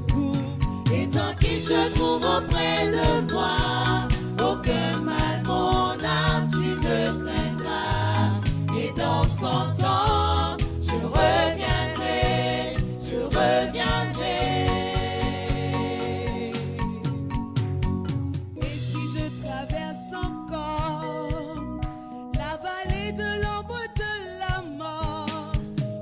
secoue, et tant qu'il se trouve auprès de moi, aucun mal, mon âme, tu ne craindras. Et dans son temps, je reviendrai, je reviendrai. et si je traverse encore la vallée de l'ombre de la mort,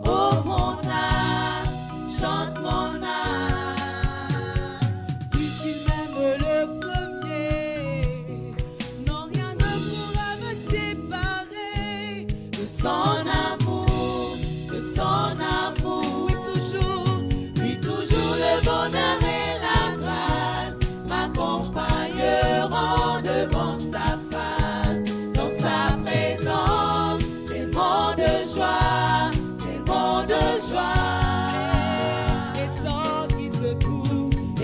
Oh mon âme, chante mon âme. puisqu'il m'aime le premier, non rien ne pourra me séparer De son amour, de son amour. Oui, toujours le bonheur et la grâce m'accompagneront devant sa face. Dans sa présence, tellement de joie, tellement de joie.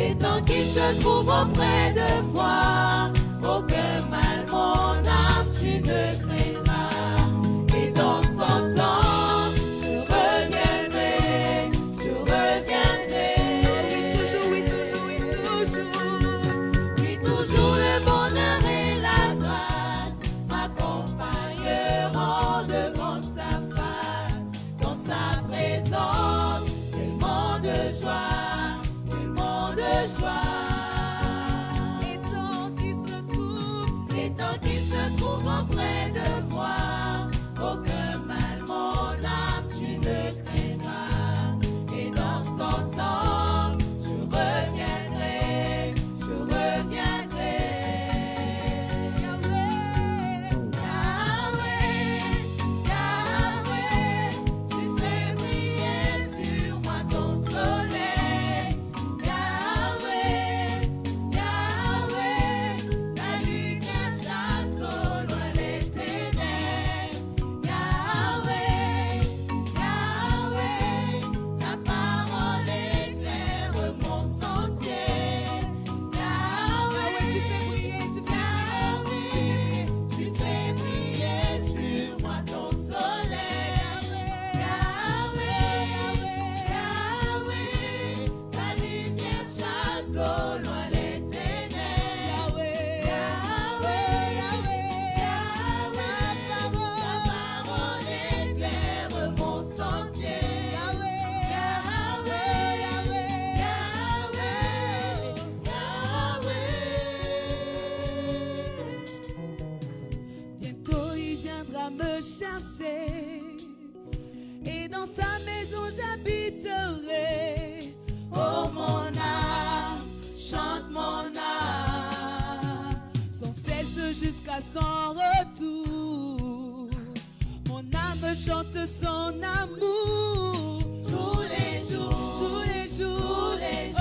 Et tant qu'il se trouve auprès de moi, aucun mal, mon âme, tu ne craindras. Et dans son temps, je reviendrai, je reviendrai. Oui, toujours le bonheur et la grâce m'accompagneront devant sa face. Dans sa présence, tellement de joie, tellement de joie. Et tant qu'il se trouve auprès de moi, aucun mal, mon âme, tu ne craindras. Et dans son temps, je reviendrai, je reviendrai. Yahweh, Yahweh, tu fais briller sur moi ton soleil. Yahweh, Yahweh, ta lumière chasse au loin les ténèbres. Yahweh, Yahweh, ta parole éclaire mon sentier. Yahweh, tu fais briller sur moi ton soleil. Yahweh, Yahweh, ta lumière chasse au loin les ténèbres. Yahweh, ta parole éclaire mon sentier. Bientôt il viendra me chercher et dans sa maison j'habiterai. Oh mon âme, chante mon âme. Sans cesse jusqu'à son retour, mon âme chante son amour. Tous les jours, Tous les jours, tous les oh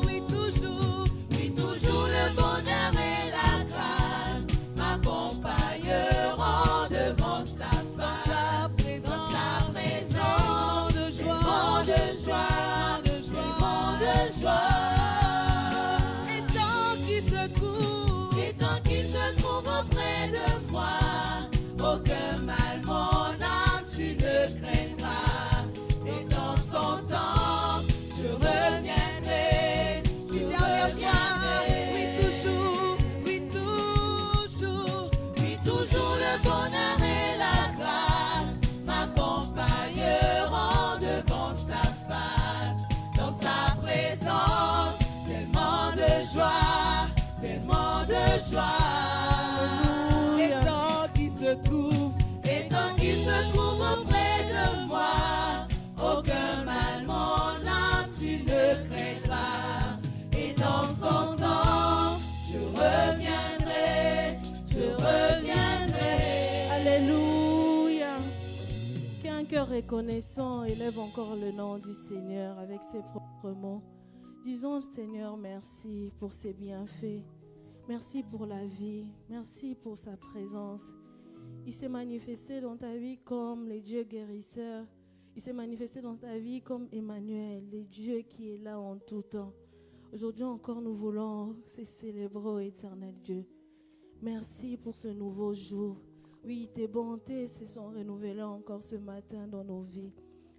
oui toujours, oui, toujours le bonheur et la grâce m'accompagneront devant sa face. sa Dans sa présence, présence, de joie, tellement de joie, de joie. tellement de joie. Et tant qu'il se trouve, Et tant qu'il se trouve auprès de moi, aucun mal, mon âme, tu ne craindras. Et dans son temps, je reviendrai, je une dernière fois, oui reviendrai. toujours, oui toujours. Oui, toujours le bonheur et la grâce m'accompagneront devant sa face. Dans sa présence, tellement de joie, tellement de joie. Et tant qu'il se trouve, Et tant qu'il se trouve auprès de moi, aucun mal, mon âme, tu ne craindras. Et dans son temps, je reviendrai, je reviendrai. Alléluia. Qu'un cœur reconnaissant élève encore le nom du Seigneur avec ses propres mots. Disons, Seigneur, merci pour ses bienfaits. Merci pour la vie. Merci pour sa présence. Il s'est manifesté dans ta vie comme le Dieu guérisseur. Il s'est manifesté dans ta vie comme Emmanuel, le Dieu qui est là en tout temps. Aujourd'hui encore, nous voulons célébrer, ô éternel Dieu. Merci pour ce nouveau jour. Oui, tes bontés se sont renouvelées encore ce matin dans nos vies.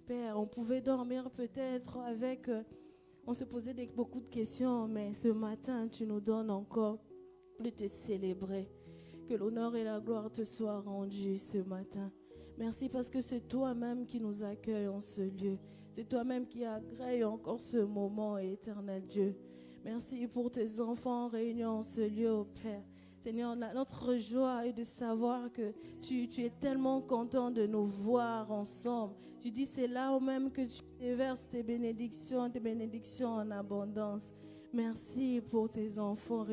Père, on pouvait dormir peut-être avec On se posait beaucoup de questions, mais ce matin, tu nous donnes encore de te célébrer. Que l'honneur et la gloire te soient rendus ce matin. Merci parce que c'est toi-même qui nous accueille en ce lieu. C'est toi-même qui agrée encore ce moment, éternel Dieu. Merci pour tes enfants réunis en ce lieu, oh Père. Seigneur, notre joie est de savoir que tu es tellement content de nous voir ensemble. Tu dis c'est là où même que tu déverses tes bénédictions en abondance. Merci pour tes enfants.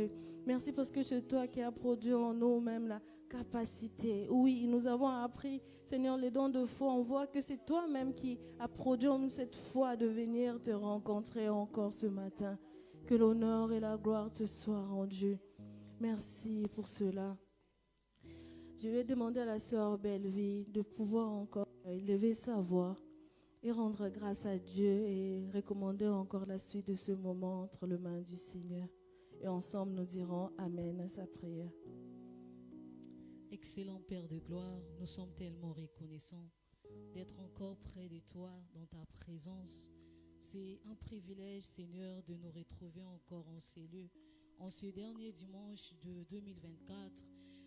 Merci parce que c'est toi qui as produit en nous-mêmes la capacité. Oui, nous avons appris, Seigneur, les dons de foi. On voit que c'est toi-même qui as produit en nous cette foi de venir te rencontrer encore ce matin. Que l'honneur et la gloire te soient rendus. Merci pour cela. Je vais demander à la sœur Belleville de pouvoir encore élever sa voix et rendre grâce à Dieu et recommander encore la suite de ce moment entre les mains du Seigneur. Et ensemble, nous dirons Amen à sa prière. Excellent Père de gloire, nous sommes tellement reconnaissants d'être encore près de toi, dans ta présence. C'est un privilège, Seigneur, de nous retrouver encore en ces lieux. En ce dernier dimanche de 2024,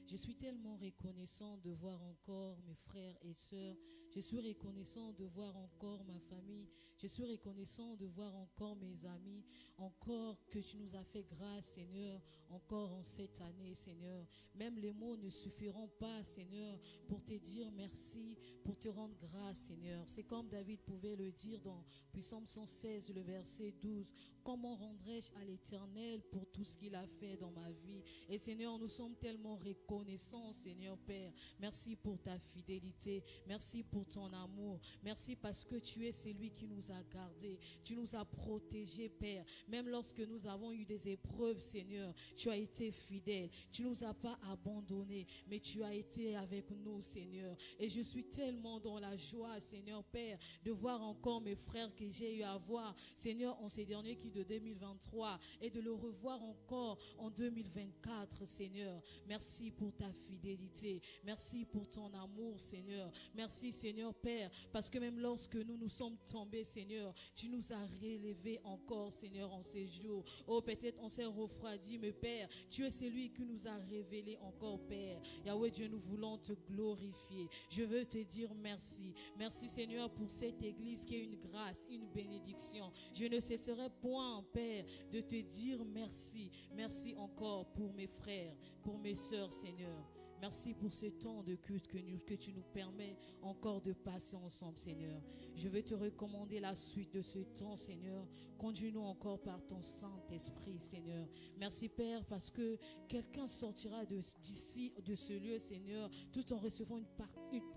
je suis tellement reconnaissant de voir encore mes frères et sœurs. Je suis reconnaissant de voir encore ma famille. Je suis reconnaissant de voir encore mes amis. Encore que tu nous as fait grâce, Seigneur, encore en cette année, Seigneur. Même les mots ne suffiront pas, Seigneur, pour te dire merci, pour te rendre grâce, Seigneur. C'est comme David pouvait le dire dans Psaume 116, le verset 12. Comment rendrai-je à l'Éternel pour tout ce qu'il a fait dans ma vie? Et Seigneur, nous sommes tellement reconnaissants, Seigneur Père. Merci pour ta fidélité. Merci pour ton amour. Merci parce que tu es celui qui nous a gardés. Tu nous as protégés, Père. Même lorsque nous avons eu des épreuves, Seigneur, tu as été fidèle. Tu ne nous as pas abandonnés, mais tu as été avec nous, Seigneur. Et je suis tellement dans la joie, Seigneur Père, de voir encore mes frères que j'ai eu à voir, Seigneur, en ces derniers qui de 2023 et de le revoir encore en 2024, Seigneur. Merci pour ta fidélité. Merci pour ton amour, Seigneur. Merci, Seigneur Père, parce que même lorsque nous sommes tombés, Seigneur, tu nous as relevés encore, Seigneur, en ces jours. Oh, peut-être on s'est refroidi, mais Père, tu es celui qui nous a révélé encore, Père. Yahweh Dieu, nous voulons te glorifier. Je veux te dire merci. Merci, Seigneur, pour cette église qui est une grâce, une bénédiction. Je ne cesserai point, Père, de te dire merci. Merci encore pour mes frères, pour mes sœurs, Seigneur. Merci pour ce temps de culte que tu nous permets encore de passer ensemble, Seigneur. Je vais te recommander la suite de ce temps, Seigneur. Conduis-nous encore par ton Saint-Esprit, Seigneur. Merci, Père, parce que quelqu'un sortira d'ici, de ce lieu, Seigneur, tout en recevant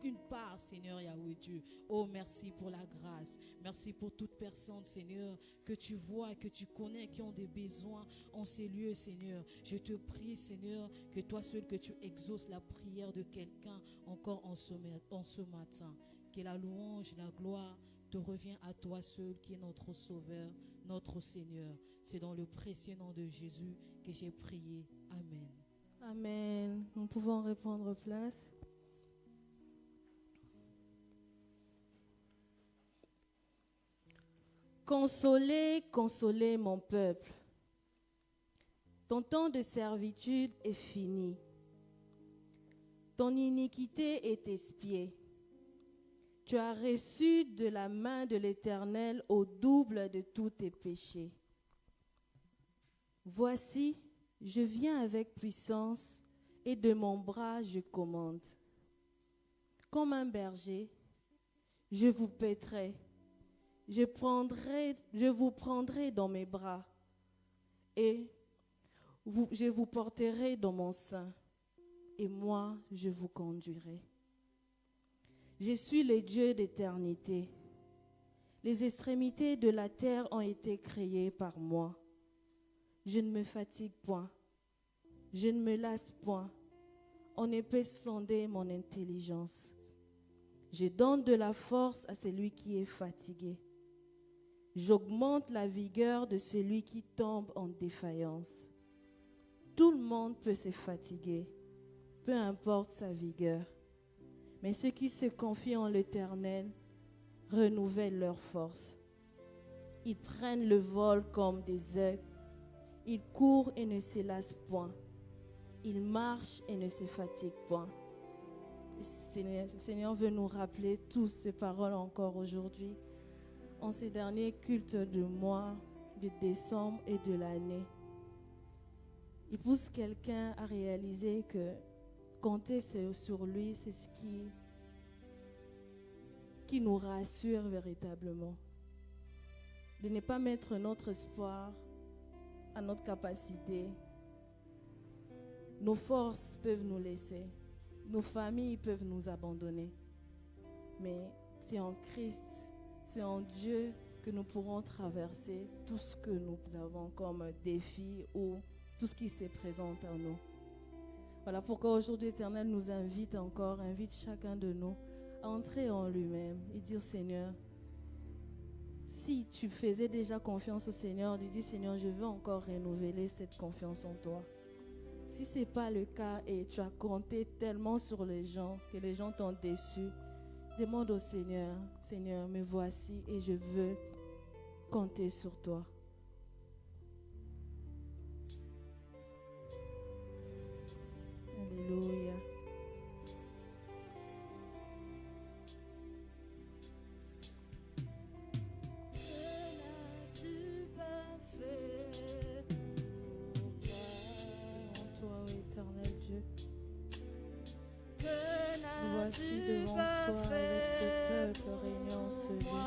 une part, Seigneur Yahweh Dieu. Oh, merci pour la grâce. Merci pour toute personne, Seigneur, que tu vois, que tu connais, qui ont des besoins en ces lieux, Seigneur. Je te prie, Seigneur, que toi seul, que tu exauces la prière de quelqu'un encore en ce matin. Que la louange, la gloire te revient à toi seul, qui est notre Sauveur, notre Seigneur. C'est dans le précieux nom de Jésus que j'ai prié. Amen. Amen. Nous pouvons reprendre place. Consolez, consolez mon peuple. Ton temps de servitude est fini. Ton iniquité est expiée. Tu as reçu de la main de l'Éternel au double de tous tes péchés. Voici, je viens avec puissance et de mon bras je commande. Comme un berger, je vous paîtrai. Je vous prendrai dans mes bras et je vous porterai dans mon sein et moi je vous conduirai. Je suis le Dieu d'éternité. Les extrémités de la terre ont été créées par moi. Je ne me fatigue point. Je ne me lasse point. On ne peut sonder mon intelligence. Je donne de la force à celui qui est fatigué. J'augmente la vigueur de celui qui tombe en défaillance. Tout le monde peut se fatiguer, peu importe sa vigueur. Mais ceux qui se confient en l'Éternel renouvellent leur force. Ils prennent le vol comme des aigles. Ils courent et ne se lassent point. Ils marchent et ne se fatiguent point. Le Seigneur veut nous rappeler toutes ces paroles encore aujourd'hui, en ces derniers cultes de mois, de décembre et de l'année. Il pousse quelqu'un à réaliser que compter sur lui, c'est ce qui nous rassure véritablement. De ne pas mettre notre espoir à notre capacité. Nos forces peuvent nous laisser. Nos familles peuvent nous abandonner. Mais c'est en Christ, c'est en Dieu que nous pourrons traverser tout ce que nous avons comme défi ou tout ce qui se présente à nous. Voilà pourquoi aujourd'hui l'Éternel nous invite chacun de nous à entrer en lui-même et dire Seigneur, si tu faisais déjà confiance au Seigneur, lui dis Seigneur, je veux encore renouveler cette confiance en toi. Si ce n'est pas le cas et tu as compté tellement sur les gens que les gens t'ont déçu, demande au Seigneur, Seigneur, me voici et je veux compter sur toi. Alléluia. Voici devant toi avec ce peuple régnant ce lieu.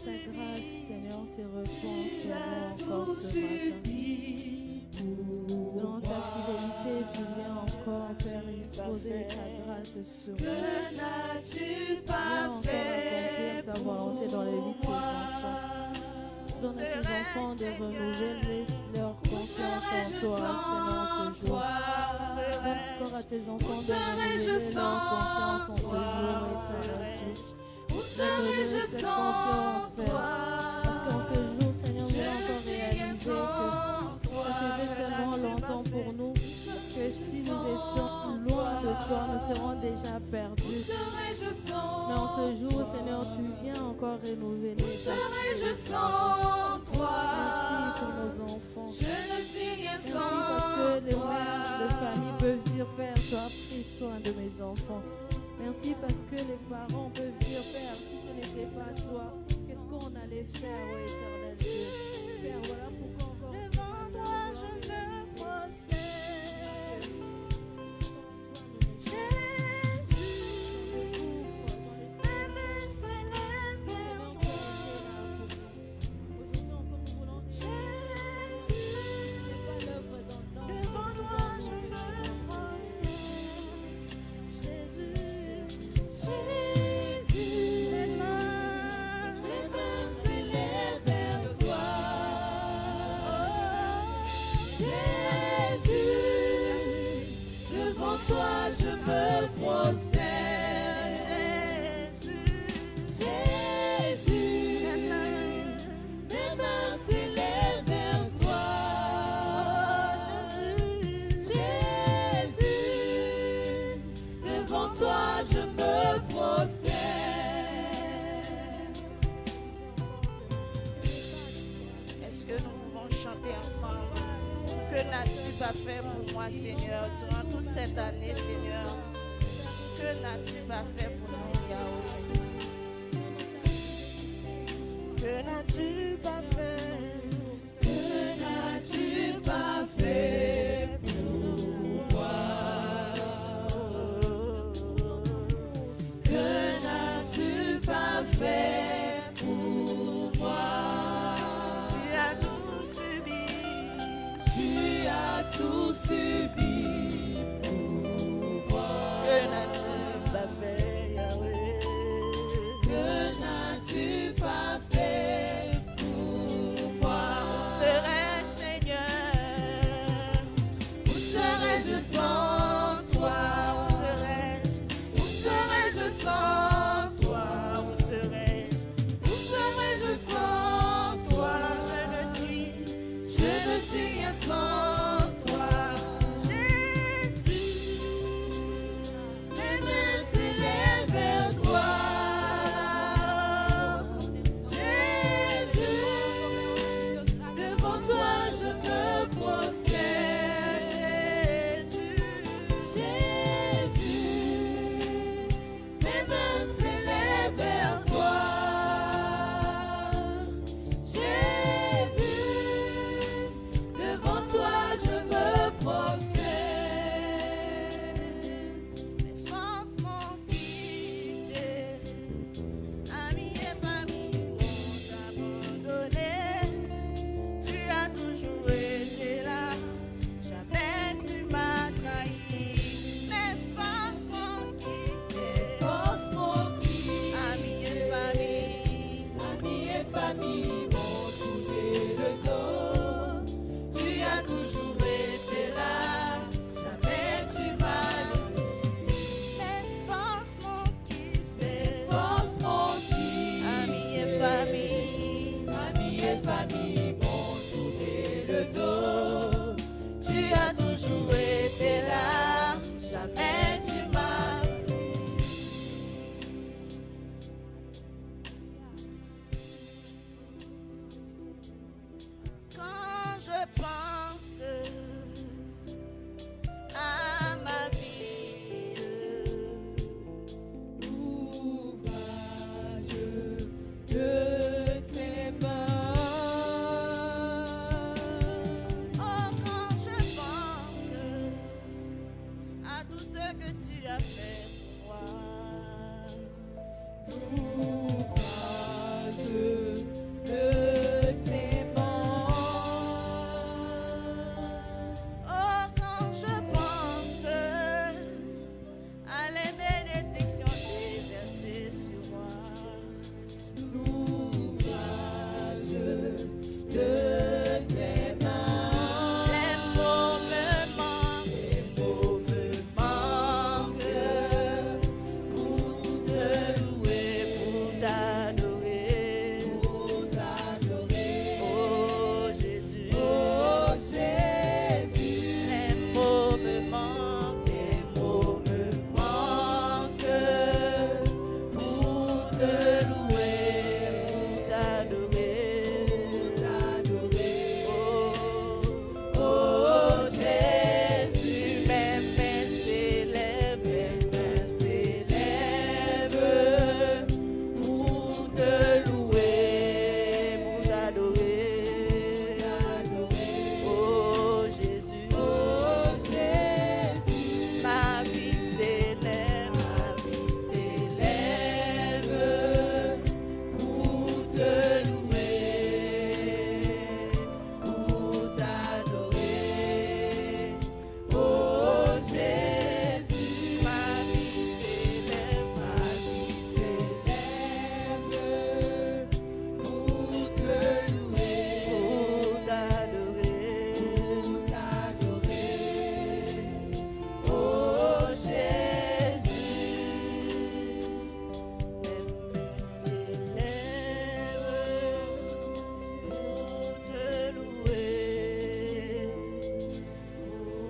Ta grâce, Seigneur, se répand sur nous encore ce matin. Dans ta fidélité, tu viens encore, Père, exposer ta grâce sur nous. Viens encore accomplir ta volonté dans les vies de tes enfants. Donne à tes enfants de renouveler leur confiance en toi, Seigneur, ce jour. Donne encore à tes enfants de renouveler leur confiance en ce jour, Éternel Dieu. Renouveler cette confiance, Père. Parce qu'en ce jour, Seigneur, nous avons encore réalisé que ça faisait tellement longtemps pour nous que si nous étions loin de toi, nous serons déjà perdus. Mais en ce jour, Seigneur, tu viens encore renouveler ta confiance. Merci pour nos enfants. Merci parce que les mères de famille peuvent dire Père, tu as pris soin de mes enfants. Merci parce que les parents peuvent dire Père, si ce n'était pas toi, qu'est-ce qu'on allait faire, oh Éternel Dieu. Père, voilà pourquoi encore devant toi je me procède. Jésus, mes mains s'élèvent vers toi. Aujourd'hui encore nous voulons Jésus, devant toi je me procède. Jésus, mes mains s'élèvent vers toi. Jésus, devant toi je me prosterne. Jésus, mes mains s'élèvent vers toi. Jésus, devant toi je me prosterne. Est-ce que nous pouvons chanter ensemble? Que n'as-tu pas fait pour moi, Seigneur, durant toute cette année, Seigneur? Que n'as-tu pas fait pour nous, Yahweh? Que n'as-tu pas fait? Que n'as-tu pas fait pour moi? Que n'as-tu pas fait pour moi? Tu as tout subi. Tu as tout subi pour moi. Que n'as-tu pas fait, ce que tu as fait pour moi. L'ouvrage de tes mains. Oh, quand je pense à les bénédictions déversées sur moi. L'ouvrage de tes mains. Les mots me manquent. Les mots me manquent Pour te louer, pour t'adorer. pour t'adorer. Oh Jésus, Oh Jésus, les mots me manquent. les mots me manquent Pour te louer, pour t'adorer. pour t'adorer. Oh, Oh Jésus, mes mains s'élèvent, mes mains s'élèvent pour te louer, pour t'adorer. Oh Jésus, Oh Jésus, ma vie s'élève, ma vie s'élève pour te louer, pour t'adorer. Oh Jésus, ma vie s'élève, ma vie s'élève pour te louer, pour t'adorer.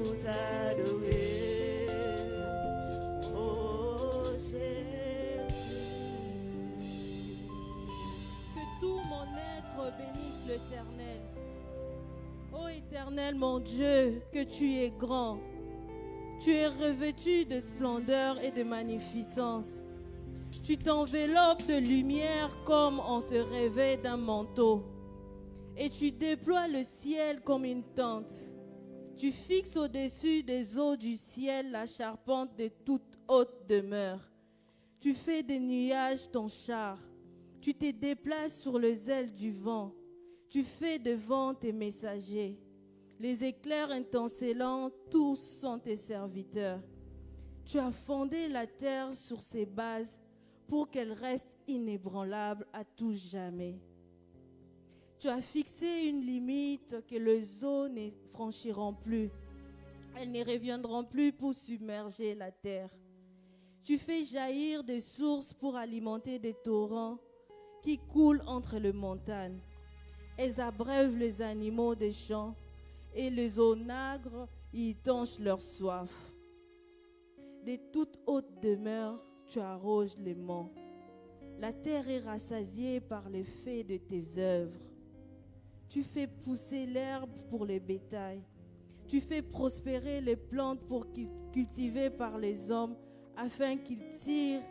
pour t'adorer. Oh Jésus, Que tout mon être bénisse l'Éternel. Ô Éternel, mon Dieu, que tu es grand. Tu es revêtu de splendeur et de magnificence. Tu t'enveloppes de lumière comme on se revêt d'un manteau. Et tu déploies le ciel comme une tente. Tu fixes au-dessus des eaux du ciel la charpente de toute haute demeure. Tu fais des nuages ton char. Tu te déplaces sur les ailes du vent. Tu fais devant tes messagers. Les éclairs étincelants, tous sont tes serviteurs. Tu as fondé la terre sur ses bases pour qu'elle reste inébranlable à tout jamais. Tu as fixé une limite que les eaux ne franchiront plus. Elles ne reviendront plus pour submerger la terre. Tu fais jaillir des sources pour alimenter des torrents qui coulent entre les montagnes. Elles abreuvent les animaux des champs et les onagres y étanchent leur soif. De toute haute demeure, tu arroses les monts. La terre est rassasiée par l'effet de tes œuvres. Tu fais pousser l'herbe pour les bétails. Tu fais prospérer les plantes pour cultivées par les hommes afin qu'ils tirent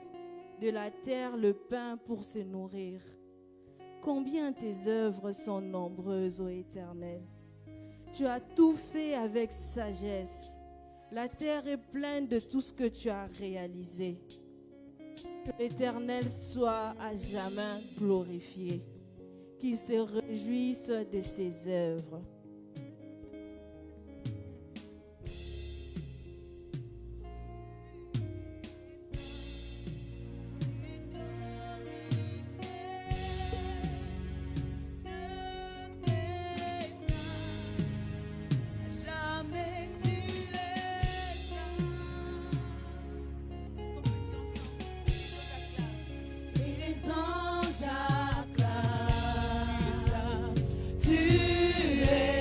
de la terre le pain pour se nourrir. Combien tes œuvres sont nombreuses, ô Éternel. Tu as tout fait avec sagesse. La terre est pleine de tout ce que tu as réalisé. Que l'Éternel soit à jamais glorifié. Qu'il se réjouisse de ses œuvres. jamais tu es saint. Est-ce qu'on peut dire ensemble? Et les anges acclament. Tu es saint. Tu es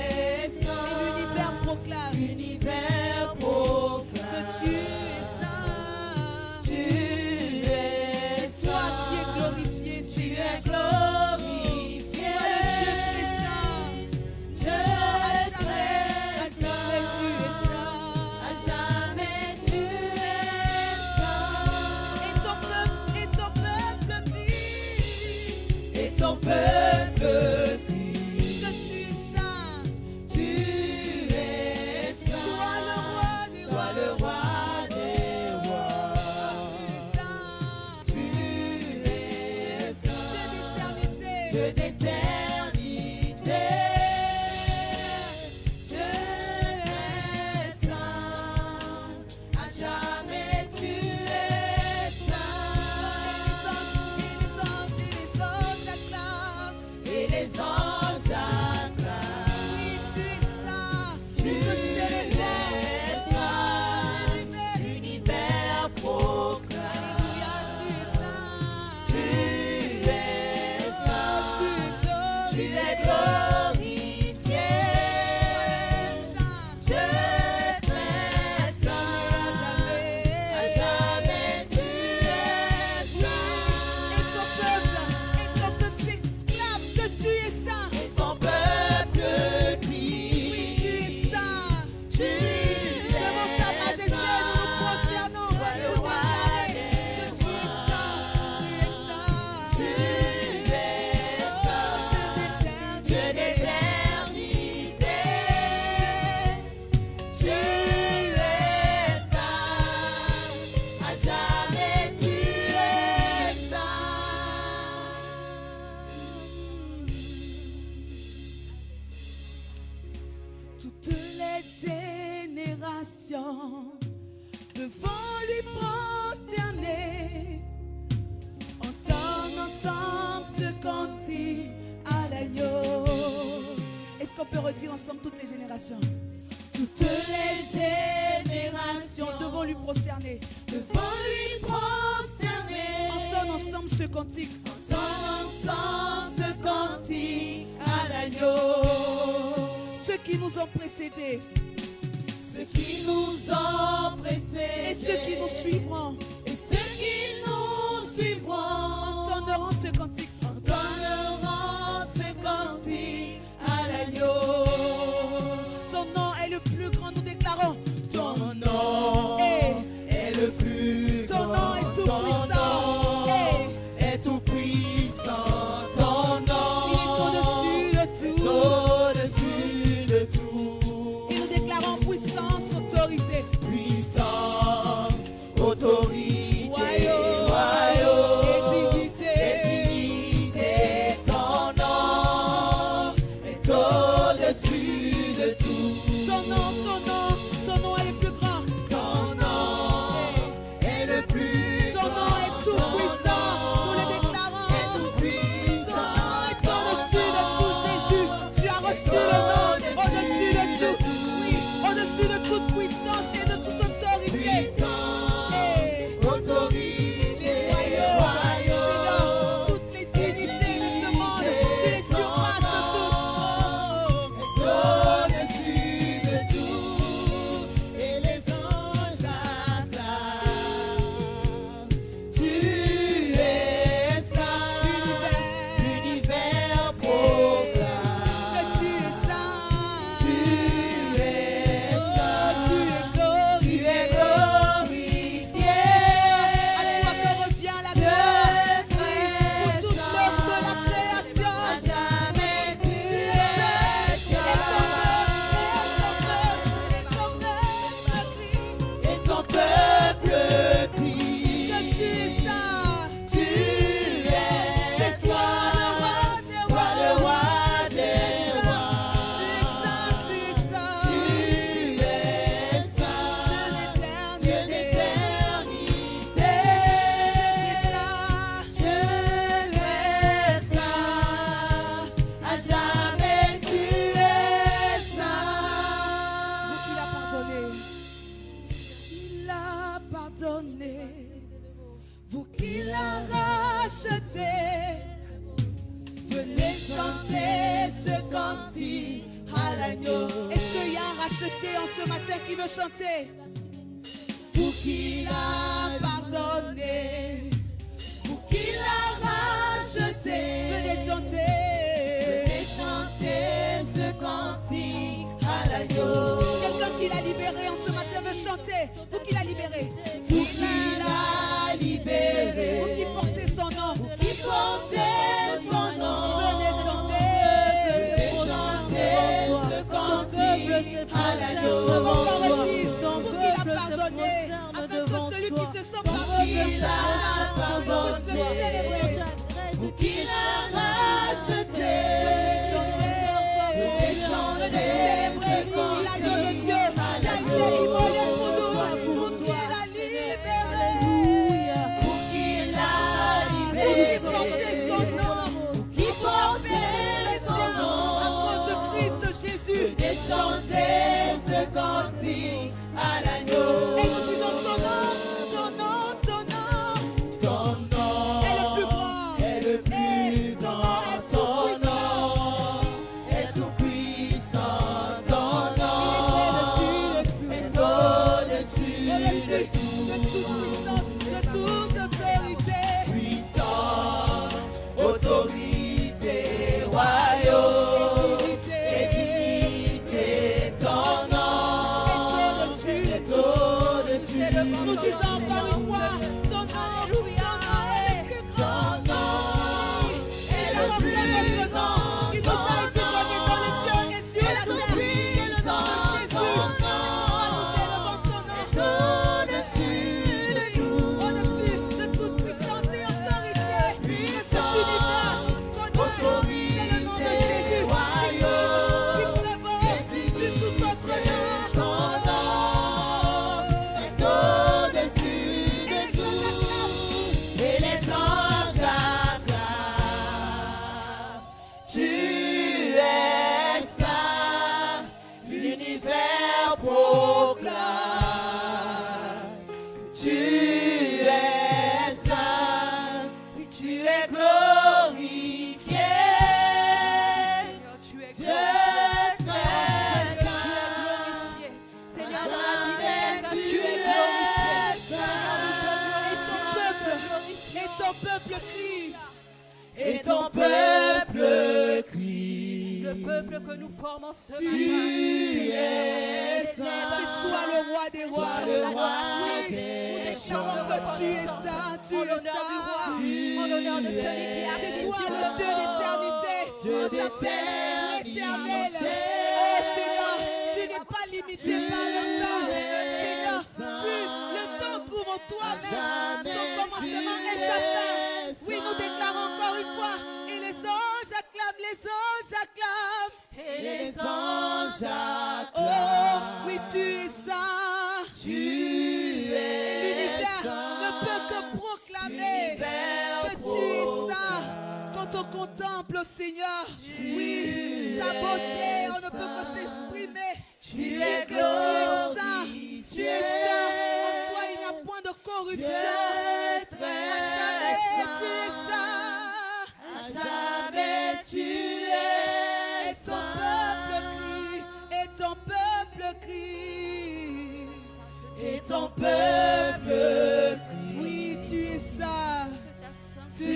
devant lui prosterner, entendre ensemble ce cantique à l'agneau. Est-ce qu'on peut redire ensemble toutes les générations? Toutes les générations devant lui prosterner, devant lui prosterner, entendre ensemble ce cantique, entendre ensemble ce cantique à l'agneau. Ceux qui nous ont précédés, ceux qui nous ont précédés, et ceux qui nous suivront, et ceux qui nous suivront, entendront ce cantique, entendront ce cantique à l'agneau. Ton nom est le plus grand, nous déclarons. Ton nom est le plus grand. Ton nom est tout puissant. Est tout puissant. Ton nom il est au-dessus de tout. Au-dessus de tout. Et nous déclarons puissance, autorité. Puissance, autorité. Royaume et dignité. Ton nom est au-dessus de tout. Ton nom est le plus grand. Ton nom est le plus grand. Ton nom est tout puissant. Nous le déclarons. Est tout puissant. Ton nom est au-dessus de tout, Jésus. Tu as reçu le nom au-dessus de tout. Oui, au-dessus de toute puissance et de toute autorité. Autorité, royaume, toutes les dignités de ce monde, tu les surpasses toutes. Au-dessus de tout, et les anges acclament. Tu es saint, l'univers proclame que tu es saint. Tu es saint, tu es glorifié. À toi que revient la gloire, pour toute l'œuvre de la création. À jamais tu es saint. Et ton peuple crie que tu es saint. Tu es, c'est toi le roi des rois. Tu es saint. Tu es saint. Dieu d'éternité. Tu es saint. À jamais tu es saint. Il a pardonné. Il a pardonné. Vous qui l'a racheté. Venez chanter ce cantique à l'agneau. Est-ce qu'il y a un racheté en ce matin qui veut chanter? Vous qui l'a pardonné, vous qui l'a racheté, venez chanter ce cantique à l'agneau. Quelqu'un qui l'a libéré en ce matin veut chanter. Vous qui l'a libéré, vous qui l'a libéré, vous qui portez son nom, vous qui portez son nom, venez chanter ce cantique à l'agneau. Avant qu'on redise, vous qui l'a pardonné, afin que celui qui se sent pardonné puisse se célébrer. Vous qui l'a racheté. encore une fois. Ton nom est le plus grand. Ton nom est le plus Notre nom qui nous a été donné dans les cieux et sur la terre. C'est le nom de Jésus. Au-dessus de toute puissance et autorité. Que cet univers connaisse. C'est le nom de Jésus qui prévaut sur tout autre nom. Et les anges acclament. Tu es saint, l'univers proclame. Tu es saint, tu es glorifié. Dieu très saint, jamais tu es saint. Et ton peuple crie. Et ton peuple crie. Le peuple que nous formons ce Tu es saint. C'est toi le roi des rois. Le roi Oui, des nous déclarons que tu es saint, tu en es l'honneur du roi, saint. en l'honneur de celui qui a C'est assis toi sur le le Dieu d'éternité. Dieu On t'appelle l'éternel. d'éternité. Oh Seigneur, tu n'es pas limité par le temps. Seigneur, le temps trouve en toi-même son commencement et sa fin. Oui, nous déclarons encore une fois. Et les anges acclament, les anges acclament. Et les anges Oh, acclament. oui, tu es saint. Tu Et es l'univers saint. ne peut que proclamer que tu es saint. Quand on contemple, oh Seigneur, oui, ta beauté, on ne peut que s'exprimer. Tu dis que tu es saint. Tu es saint. En toi, il n'y a point de corruption. À jamais, tu es saint. À jamais tu es Et ton peuple crie. Et ton peuple crie. Et ton peuple crie. Oui, tu es saint. Tu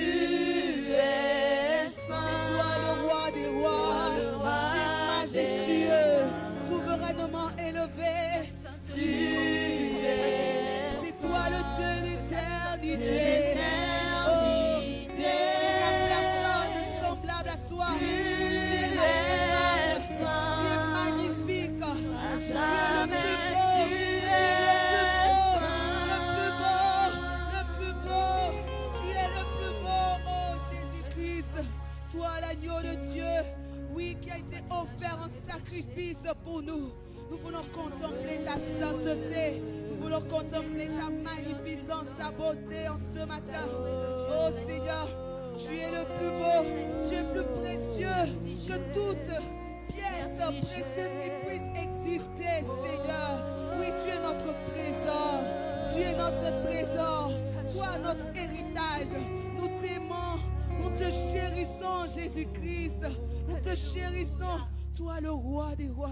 es C'est saint. toi le roi des rois. le roi Tu es majestueux, souverainement élevé. Tu es C'est toi le Dieu d'éternité. Oh, il n'y a personne semblable à toi. Tu es admirable. Tu es magnifique. Tu es le plus beau. Le plus beau. Tu es le plus beau. Oh Jésus-Christ. Toi l'agneau de Dieu. Oui, qui a été offert en sacrifice pour nous. Nous voulons contempler ta sainteté. Nous voulons contempler ta magnificence, ta beauté en ce matin. Oh Seigneur, tu es le plus beau. Tu es plus précieux que toute pièce précieuse qui puisse exister, Seigneur. Oui, tu es notre trésor. Tu es notre trésor. Toi, notre héritage. Nous t'aimons. Nous te chérissons, Jésus-Christ. Nous te chérissons. Toi, le roi des rois.